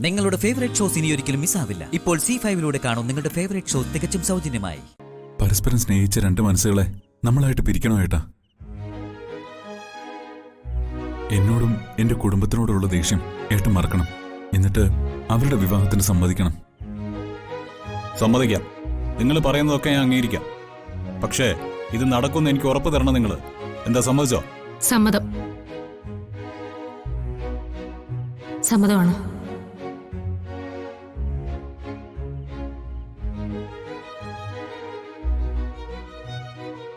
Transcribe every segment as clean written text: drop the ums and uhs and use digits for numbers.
നിങ്ങളുടെ favourite shows ഇനി ഒരിക്കലും മിസ്സാവില്ല. ഇപ്പോൾ C5 കാണും നിങ്ങളുടെ ഫേവറേറ്റ് ഷോ തികച്ചും സൗജന്യമായി. പരസ്പരം സ്നേഹിച്ച രണ്ട് മനസ്സുകളെ നമ്മളായിട്ട് പിരിക്കണോ ഏട്ടാ? എന്നോടും എന്റെ കുടുംബത്തിനോടുള്ള ദേഷ്യം ഏട്ടൻ മറക്കണം. എന്നിട്ട് അവരുടെ വിവാഹത്തിന് സമ്മതിക്കണം. സമ്മതിക്കാം. നിങ്ങൾ പറയുന്നതൊക്കെ ഞാൻ അംഗീകരിക്കാം. പക്ഷേ ഇത് നടക്കുമെന്ന് എനിക്ക് ഉറപ്പ് തരണം. നിങ്ങൾ എന്താ, സമ്മതിച്ചോ? സമ്മതം. സമ്മതമാണ്.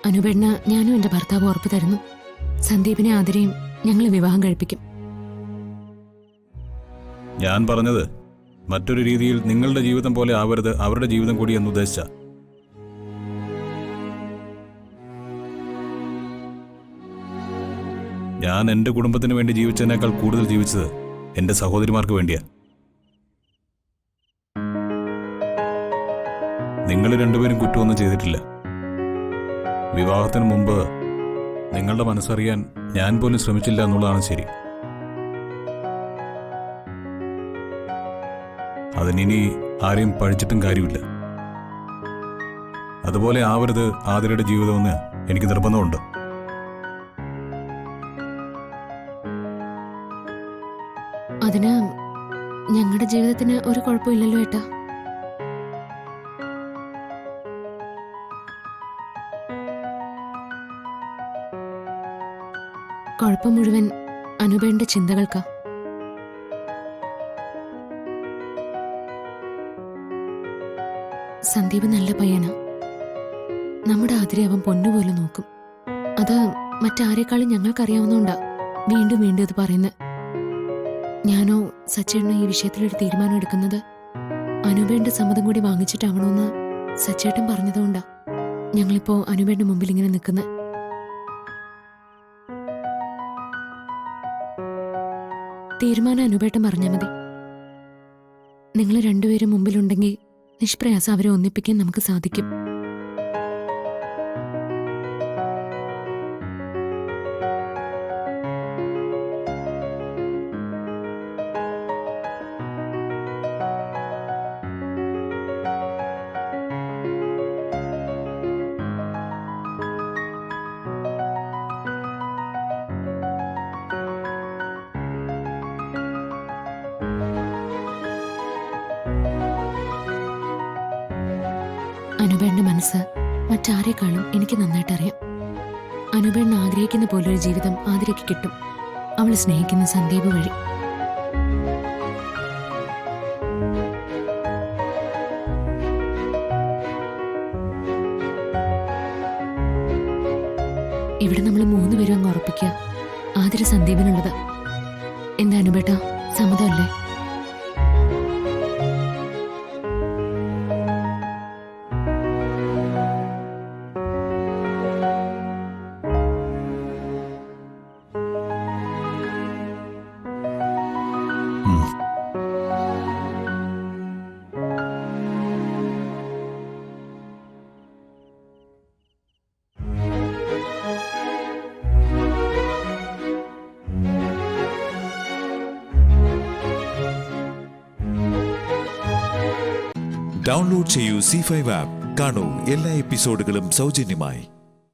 അനുപേണ്ണ ഞാനും എന്റെ ഭർത്താവ് ഉറപ്പ് തരുന്നു. സന്ദീപിനെ ആതിരയും ഞങ്ങൾ വിവാഹം കഴിപ്പിക്കും. ഞാൻ പറഞ്ഞത് മറ്റൊരു രീതിയിൽ നിങ്ങളുടെ ജീവിതം പോലെ ആവരുത് അവരുടെ ജീവിതം കൂടി എന്ന് ഉദ്ദേശിച്ച. ഞാൻ എന്റെ കുടുംബത്തിന് വേണ്ടി ജീവിച്ചതിനേക്കാൾ കൂടുതൽ ജീവിച്ചത് എന്റെ സഹോദരിമാർക്ക് വേണ്ടിയാ. നിങ്ങൾ രണ്ടുപേരും കുറ്റമൊന്നും ചെയ്തിട്ടില്ല. വിവാഹത്തിന് മുമ്പ് നിങ്ങളുടെ മനസ്സറിയാൻ ഞാൻ പോലും ശ്രമിച്ചില്ല എന്നുള്ളതാണ് ശരി. അതിനി ആരെയും പഴിച്ചിട്ടും കാര്യമില്ല. അതുപോലെ ആവരുത് ആതിരയുടെ ജീവിതമെന്ന് എനിക്ക് നിർബന്ധമുണ്ട്. അതിന് ഞങ്ങളുടെ ജീവിതത്തിന് ഒരു കുഴപ്പമില്ലല്ലോ ഏട്ടാ. കുഴപ്പം മുഴുവൻ അനുപേന്റെ ചിന്തകൾക്കാ. സന്ദീപ് നല്ല പയ്യനാ. നമ്മുടെ ആതിരെ അവൻ പൊന്നുപോലെ നോക്കും. അത് മറ്റാരെക്കാളും ഞങ്ങൾക്കറിയാവുന്നോണ്ടാ വീണ്ടും വീണ്ടും ഇത് പറയുന്നത്. ഞാനോ സച്ചേട്ടനോ ഈ വിഷയത്തിലൊരു തീരുമാനം എടുക്കുന്നത് അനുപേന്റെ സമ്മതം കൂടി വാങ്ങിച്ചിട്ടാവണമെന്ന് സച്ചേട്ടൻ പറഞ്ഞതുകൊണ്ടാ ഞങ്ങളിപ്പോ അനുപേന്റെ മുമ്പിൽ ഇങ്ങനെ നിൽക്കുന്നത്. തീരുമാനം അനുപേട്ടൻ പറഞ്ഞാൽ മതി. നിങ്ങൾ രണ്ടുപേരും മുമ്പിലുണ്ടെങ്കിൽ നിഷ്പ്രയാസം അവരെ ഒന്നിപ്പിക്കാൻ നമുക്ക് സാധിക്കും. അനുപേണ്ണ മനസ്സ് മറ്റാരേക്കാളും എനിക്ക് നന്നായിട്ട് അറിയാം. അനുപേണ്ണ ആഗ്രഹിക്കുന്ന പോലൊരു ജീവിതം ആതിരയ്ക്ക് കിട്ടും, അവൾ സ്നേഹിക്കുന്ന സന്ദീപ് വഴി. ഇവിടെ നമ്മൾ 3 പേരും അങ്ങ് ഉറപ്പിക്കുക, ആതിര സന്ദീപിനുള്ളത്. എന്താ അനുപേട്ട, സമ്മതമല്ലേ? ഡൗൺലോഡ് ചെയ്യൂ C5 ആപ്പ്. കാണൂ എല്ലാ എപ്പിസോഡുകളും സൗജന്യമായി.